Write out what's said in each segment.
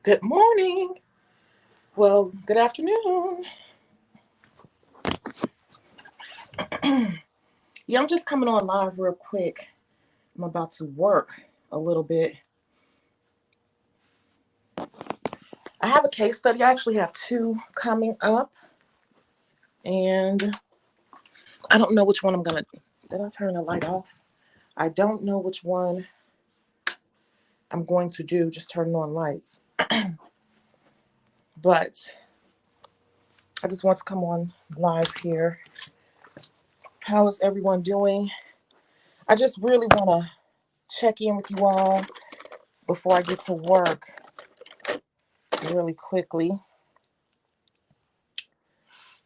Good morning. Well, good afternoon. Yeah, I'm just coming on live real quick. I'm about to work a little bit. I have a case study. I actually have two coming up, and I don't know which one I'm gonna. Did I turn the light off? I don't know which one I'm going to do. Just turning on lights, but I just want to come on live here. How is everyone doing? I just really want to check in with you all before I get to work really quickly.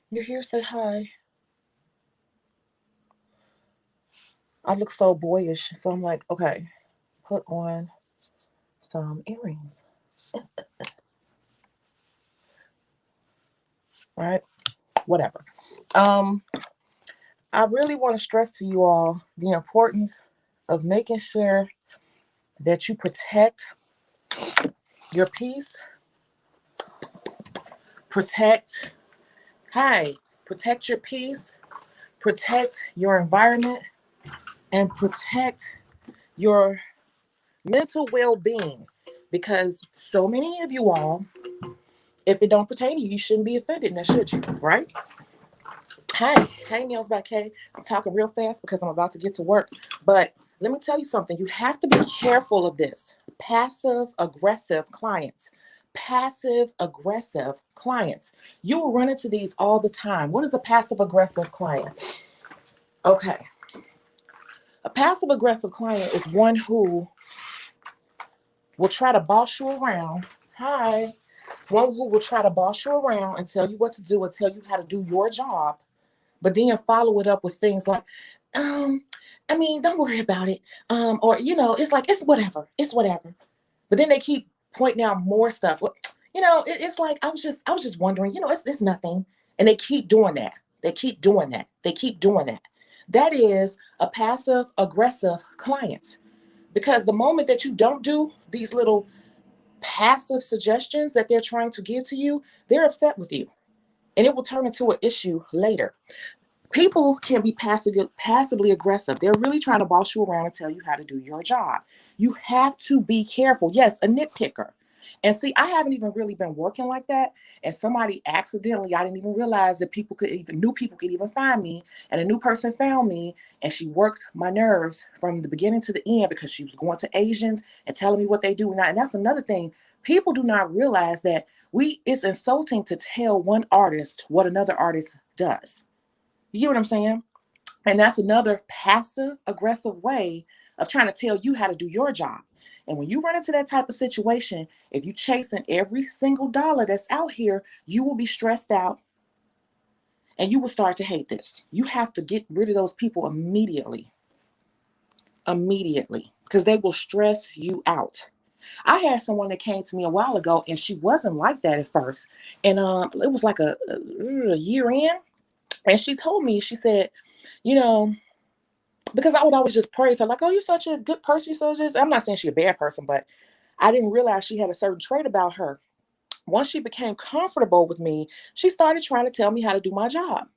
You're here, say hi. I look so boyish, so I'm like, okay, put on some earrings, right? Whatever. Um, I really want to stress to you all the importance of making sure that you protect your peace, protect, hi, protect your peace, protect your environment, and protect your mental well-being. Because so many of you all, if it don't pertain to you, you shouldn't be offended, now should you, right? Hey, Nails by K. I'm talking real fast because I'm about to get to work. But let me tell you something. You have to be careful of this. Passive aggressive clients. Passive aggressive clients. You will run into these all the time. What is a passive aggressive client? Okay. A passive aggressive client is one who will try to boss you around. Hi. One who will try to boss you around and tell you what to do and tell you how to do your job, but then follow it up with things like, um, I mean, don't worry about it. Or, it's like, it's whatever. But then they keep pointing out more stuff. Well, it's like, I was just wondering, it's nothing. And they keep doing that. They keep doing that. They keep doing that. That is a passive aggressive client. Because the moment that you don't do these little passive suggestions that they're trying to give to you, they're upset with you. And it will turn into an issue later. People can be passively aggressive. They're really trying to boss you around and tell you how to do your job. You have to be careful. Yes, a nitpicker. And see, I haven't even really been working like that. And somebody accidentally, I didn't even realize that new people could even find me. And a new person found me and she worked my nerves from the beginning to the end because she was going to Asians and telling me what they do. And that's another thing. People do not realize that it's insulting to tell one artist what another artist does. You get what I'm saying? And that's another passive aggressive way of trying to tell you how to do your job. And when you run into that type of situation, if you chasing every single dollar that's out here, you will be stressed out and you will start to hate this. You have to get rid of those people immediately. Immediately. Because they will stress you out. I had someone that came to me a while ago and she wasn't like that at first. And it was like a year in. And she told me, she said, you know, because I would always just praise her, like, oh, you're such a good person. You're so just, I'm not saying she's a bad person, but I didn't realize she had a certain trait about her. Once she became comfortable with me, she started trying to tell me how to do my job. And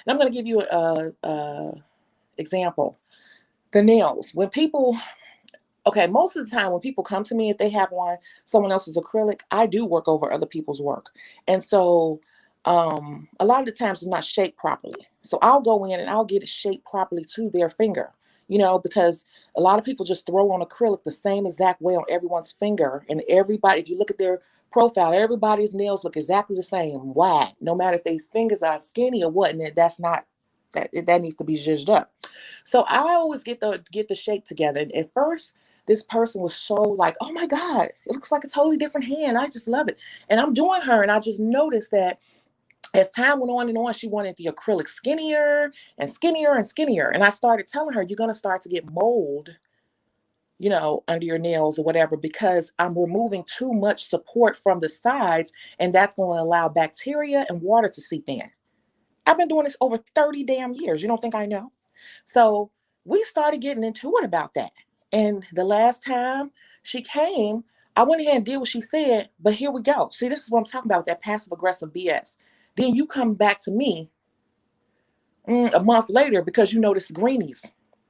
I'm going to give you a example. The nails. Okay, most of the time when people come to me, if they have someone else's acrylic, I do work over other people's work. And so a lot of the times it's not shaped properly. So I'll go in and I'll get it shaped properly to their finger, because a lot of people just throw on acrylic the same exact way on everyone's finger. And everybody, if you look at their profile, everybody's nails look exactly the same, wide, no matter if these fingers are skinny or what. And that's not, that needs to be zhuzhed up. So I always get the shape together. And at first, this person was so like, oh my God, it looks like a totally different hand. I just love it. And I'm doing her, and I just noticed that as time went on and on, she wanted the acrylic skinnier and skinnier and skinnier. And I started telling her, you're going to start to get mold, under your nails or whatever, because I'm removing too much support from the sides. And that's going to allow bacteria and water to seep in. I've been doing this over 30 damn years. You don't think I know? So we started getting into it about that. And the last time she came, I went ahead and did what she said, but here we go. See, this is what I'm talking about, that passive aggressive BS. Then you come back to me a month later because you noticed greenies.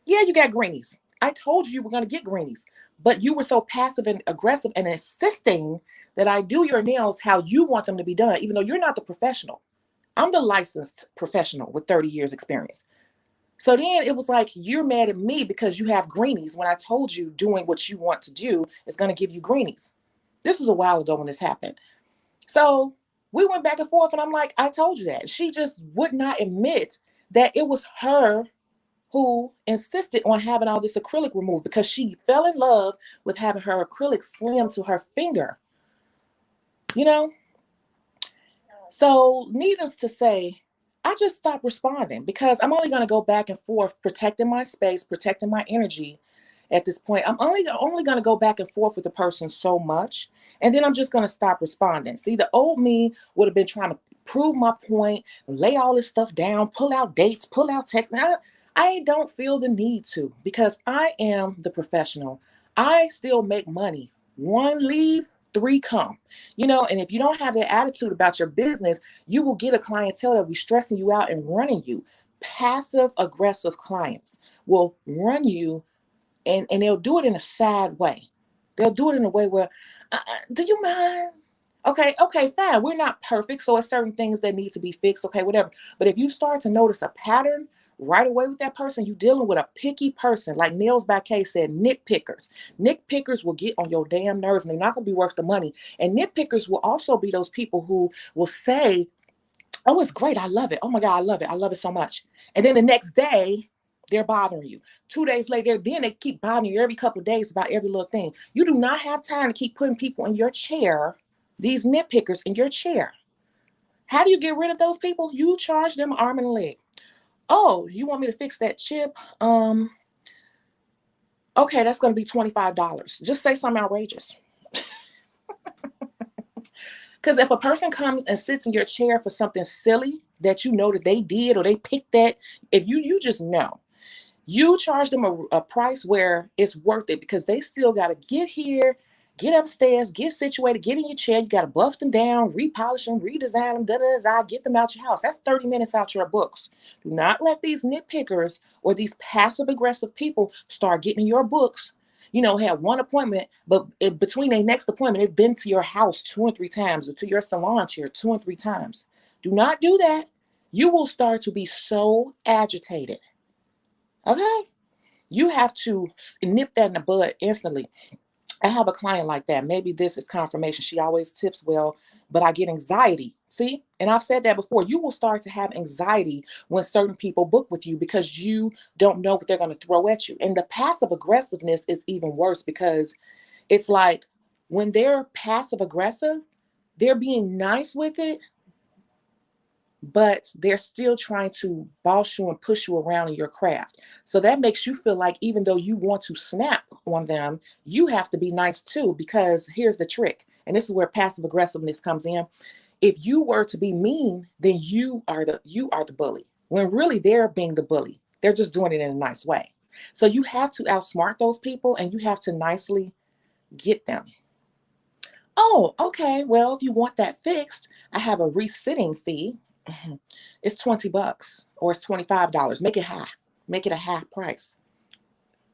Yeah, you got greenies. I told you were going to get greenies, but you were so passive and aggressive and insisting that I do your nails how you want them to be done, even though you're not the professional. I'm the licensed professional with 30 years experience. So then it was like, you're mad at me because you have greenies when I told you doing what you want to do is going to give you greenies. This was a while ago when this happened. So we went back and forth, and I'm like, I told you that. She just would not admit that it was her who insisted on having all this acrylic removed because she fell in love with having her acrylic slim to her finger, you know? So needless to say, I just stopped responding because I'm only going to go back and forth, protecting my space, protecting my energy. At this point, I'm only going to go back and forth with the person so much, and then I'm just going to stop responding. See, the old me would have been trying to prove my point, lay all this stuff down, pull out dates, pull out text. I don't feel the need to because I am the professional. I still make money. One leave, three come. And if you don't have that attitude about your business, you will get a clientele that will be stressing you out and running you. Passive aggressive clients will run you, and they'll do it in a sad way. They'll do it in a way where, do you mind? Okay, fine. We're not perfect, so it's certain things that need to be fixed. Okay, whatever. But if you start to notice a pattern right away with that person, you're dealing with a picky person. Like Nails by K said, nitpickers. Nitpickers will get on your damn nerves, and they're not going to be worth the money. And nitpickers will also be those people who will say, oh, it's great. I love it. Oh my God, I love it. I love it so much. And then the next day, they're bothering you. 2 days later, then they keep bothering you every couple of days about every little thing. You do not have time to keep putting people in your chair, these nitpickers in your chair. How do you get rid of those people? You charge them arm and leg. Oh, you want me to fix that chip? Okay, that's going to be $25. Just say something outrageous. Because if a person comes and sits in your chair for something silly that you know that they did or they picked that, if you just know, you charge them a price where it's worth it because they still got to get here, get upstairs, get situated, get in your chair. You got to buff them down, repolish them, redesign them, get them out your house. That's 30 minutes out your books. Do not let these nitpickers or these passive aggressive people start getting in your books. Have one appointment, but between their next appointment, they've been to your house 2 and 3 times or to your salon chair 2 and 3 times. Do not do that. You will start to be so agitated. Okay? You have to nip that in the bud instantly. I have a client like that. Maybe this is confirmation. She always tips well, but I get anxiety. See? And I've said that before. You will start to have anxiety when certain people book with you because you don't know what they're going to throw at you. And the passive aggressiveness is even worse because it's like when they're passive aggressive, they're being nice with it, but they're still trying to boss you and push you around in your craft. So that makes you feel like even though you want to snap on them, you have to be nice too, because here's the trick. And this is where passive aggressiveness comes in. If you were to be mean, then you are the bully. When really they're being the bully. They're just doing it in a nice way. So you have to outsmart those people and you have to nicely get them. Oh, okay. Well, if you want that fixed, I have a resitting fee. It's $20 or it's $25. Make it high. Make it a half price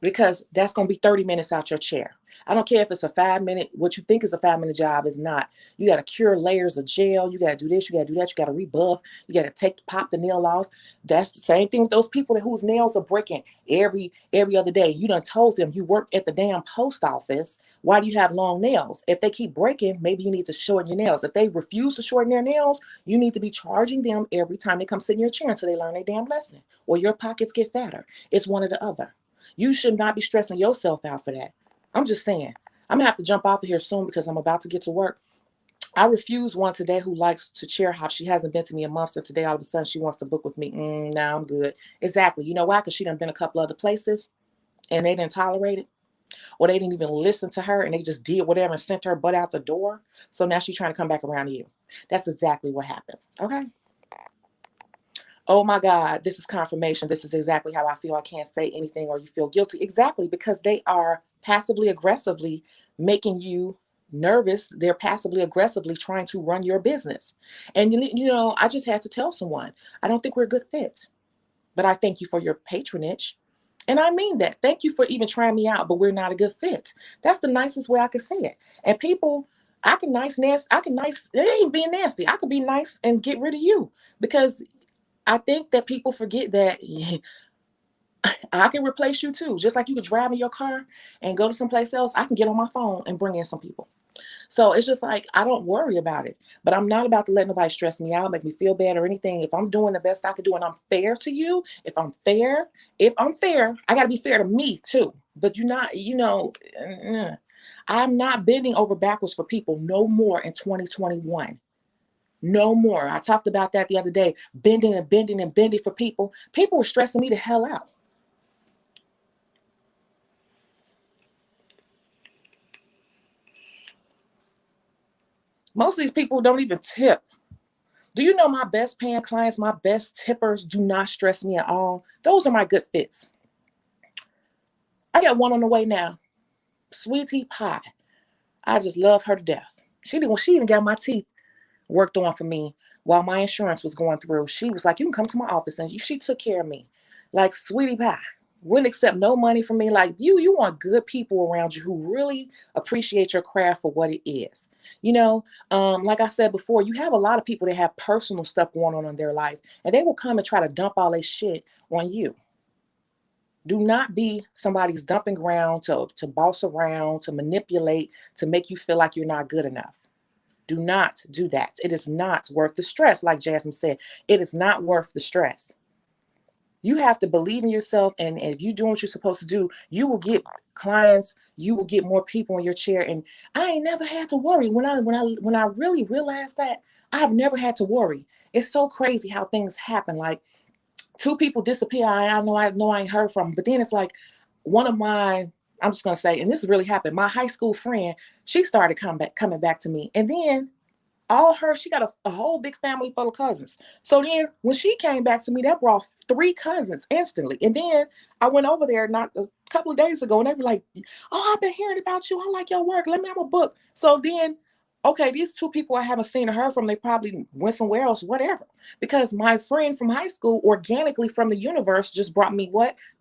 because that's going to be 30 minutes out your chair. I don't care if it's a 5-minute, what you think is a 5-minute job is not. You got to cure layers of gel. You got to do this. You got to do that. You got to rebuff. You got to pop the nail off. That's the same thing with those people whose nails are breaking every other day. You done told them you work at the damn post office. Why do you have long nails? If they keep breaking, maybe you need to shorten your nails. If they refuse to shorten their nails, you need to be charging them every time they come sit in your chair until they learn their damn lesson or your pockets get fatter. It's one or the other. You should not be stressing yourself out for that. I'm just saying, I'm going to have to jump off of here soon because I'm about to get to work. I refused one today who likes to chair hop. She hasn't been to me a month, so today all of a sudden she wants to book with me. Nah, I'm good. Exactly. You know why? Because she done been a couple other places and they didn't tolerate it. Or they didn't even listen to her and they just did whatever and sent her butt out the door. So now she's trying to come back around to you. That's exactly what happened. Okay. Oh my God, this is confirmation. This is exactly how I feel. I can't say anything or you feel guilty. Exactly, because they are passively aggressively making you nervous. They're passively aggressively trying to run your business. And you know, I just had to tell someone, I don't think we're a good fit, but I thank you for your patronage. And I mean that. Thank you for even trying me out, but we're not a good fit. That's the nicest way I could say it. And people, it ain't being nasty. I could be nice and get rid of you, because I think that people forget that I can replace you too. Just like you could drive in your car and go to someplace else, I can get on my phone and bring in some people. So it's just like, I don't worry about it, but I'm not about to let nobody stress me out, make me feel bad or anything. If I'm doing the best I can do and I'm fair to you, if I'm fair, I got to be fair to me too. But you're not, I'm not bending over backwards for people no more in 2021. No more. I talked about that the other day, bending and bending and bending for people. People were stressing me the hell out. Most of these people don't even tip. Do you know my best paying clients, my best tippers do not stress me at all? Those are my good fits. I got one on the way now. Sweetie Pie. I just love her to death. She even got my teeth worked on for me while my insurance was going through. She was like, you can come to my office, and she took care of me. Like Sweetie Pie. Wouldn't accept no money from me. Like you want good people around you who really appreciate your craft for what it is. You know, like I said before, you have a lot of people that have personal stuff going on in their life, and they will come and try to dump all their shit on you. Do not be somebody's dumping ground to boss around, to manipulate, to make you feel like you're not good enough. Do not do that. It is not worth the stress. Like Jasmine said, it is not worth the stress. You have to believe in yourself, and if you're doing what you're supposed to do, you will get clients, you will get more people in your chair. And I ain't never had to worry. When I really realized that, I've never had to worry. It's so crazy how things happen. Like two people disappear. I know I ain't heard from them. But then it's like one of my, I'm just gonna say, and this really happened. My high school friend, she started coming back to me, and then she got a whole big family full of cousins. So then when she came back to me, that brought 3 cousins instantly. And then I went over there not a couple of days ago, and they were like, oh, I've been hearing about you. I like your work. Let me have a book. So then, okay, these 2 people I haven't seen or heard from, they probably went somewhere else, whatever. Because my friend from high school, organically from the universe, just brought me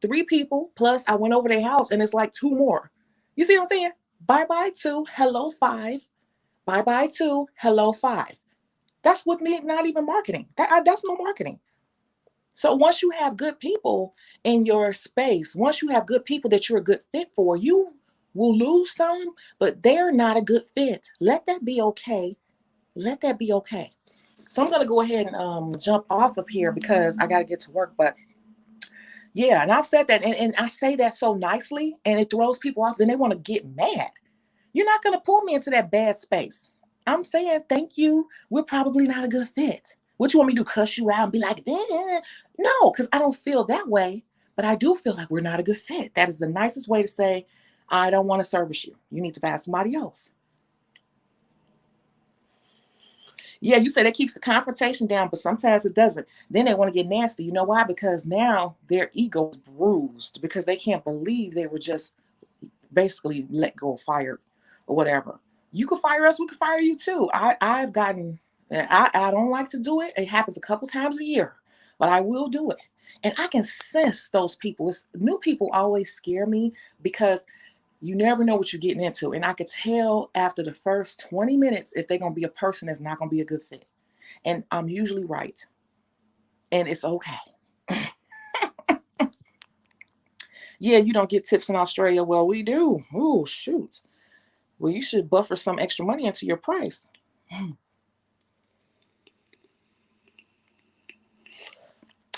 3 people. Plus I went over their house, and it's like 2 more. You see what I'm saying? Bye-bye 2, hello 5. Bye-bye 2, hello 5. That's with me, not even marketing. That's no marketing. So once you have good people in your space, once you have good people that you're a good fit for, you will lose some, but they're not a good fit. Let that be okay. Let that be okay. So I'm going to go ahead and jump off of here because I got to get to work. But yeah, and I've said that, and I say that so nicely, and it throws people off. Then they want to get mad. You're not going to pull me into that bad space. I'm saying, thank you. We're probably not a good fit. What you want me to do, cuss you out and be like, eh? No, because I don't feel that way. But I do feel like we're not a good fit. That is the nicest way to say, I don't want to service you. You need to find somebody else. Yeah, you say that keeps the confrontation down, but sometimes it doesn't. Then they want to get nasty. You know why? Because now their ego is bruised because they can't believe they were just basically let go, fired, or whatever. You could fire us, we could fire you too. I don't like to do it. It happens a couple times a year, but I will do it. And I can sense those people. New people always scare me because you never know what you're getting into. And I could tell after the first 20 minutes if they're going to be a person that's not going to be a good fit. And I'm usually right. And it's okay. Yeah, you don't get tips in Australia. Well, we do. Oh, shoot. Well, you should buffer some extra money into your price.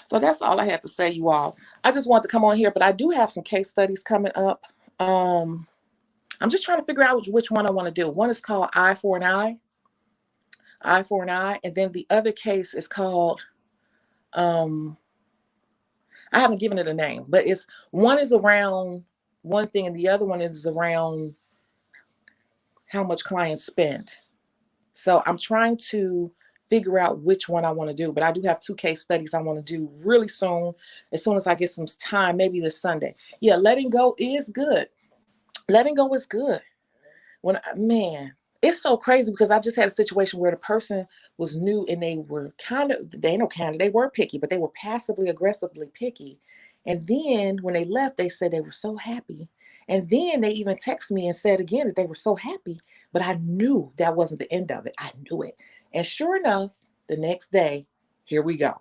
So that's all I had to say, you all. I just wanted to come on here, but I do have some case studies coming up. I'm just trying to figure out which one I want to do. One is called Eye for an Eye. Eye for an Eye. And then the other case is called, I haven't given it a name, but one is around one thing and the other one is around how much clients spend. So I'm trying to figure out which one I want to do, but I do have 2 case studies I want to do really soon, as soon as I get some time, maybe this Sunday. Yeah, letting go is good. Letting go is good. Man, it's so crazy because I just had a situation where the person was new and they were they were picky, but they were passively aggressively picky. And then when they left, they said they were so happy. And then they even texted me and said again that they were so happy, but I knew that wasn't the end of it. I knew it. And sure enough, the next day, here we go.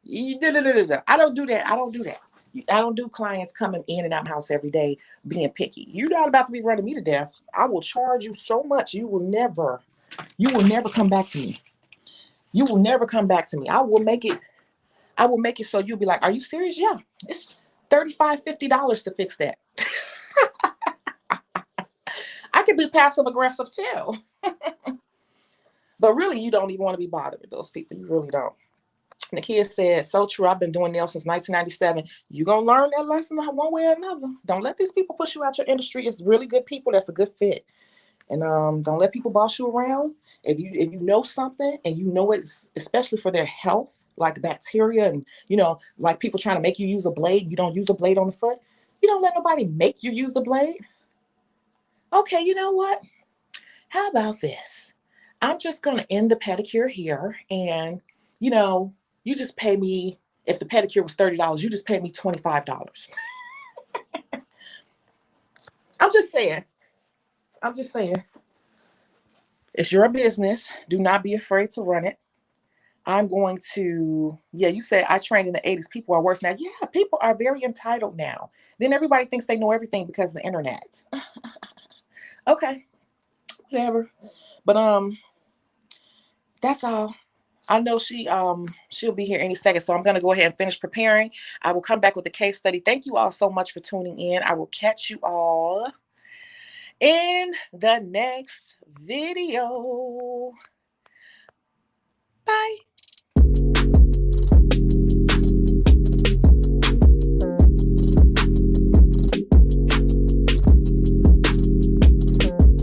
I don't do that. I don't do that. I don't do clients coming in and out of my house every day being picky. You're not about to be running me to death. I will charge you so much you will never come back to me. You will never come back to me. I will make it so you'll be like, are you serious? Yeah. It's $35, $50 to fix that. I could be passive aggressive too. But really, you don't even want to be bothered with those people. You really don't. And the kid said, so true. I've been doing nails since 1997. You're going to learn that lesson one way or another. Don't let these people push you out your industry. It's really good people. That's a good fit. And don't let people boss you around. If you know something and you know it's especially for their health, like bacteria and, like people trying to make you use a blade. You don't use a blade on the foot. You don't let nobody make you use the blade. Okay, you know what? How about this? I'm just going to end the pedicure here. And, you just pay me, if the pedicure was $30, you just pay me $25. I'm just saying. It's your business. Do not be afraid to run it. I'm going to, you said I trained in the 80s. People are worse now. Yeah, people are very entitled now. Then everybody thinks they know everything because of the internet. Okay, whatever. But that's all. I know she'll be here any second, so I'm going to go ahead and finish preparing. I will come back with a case study. Thank you all so much for tuning in. I will catch you all in the next video.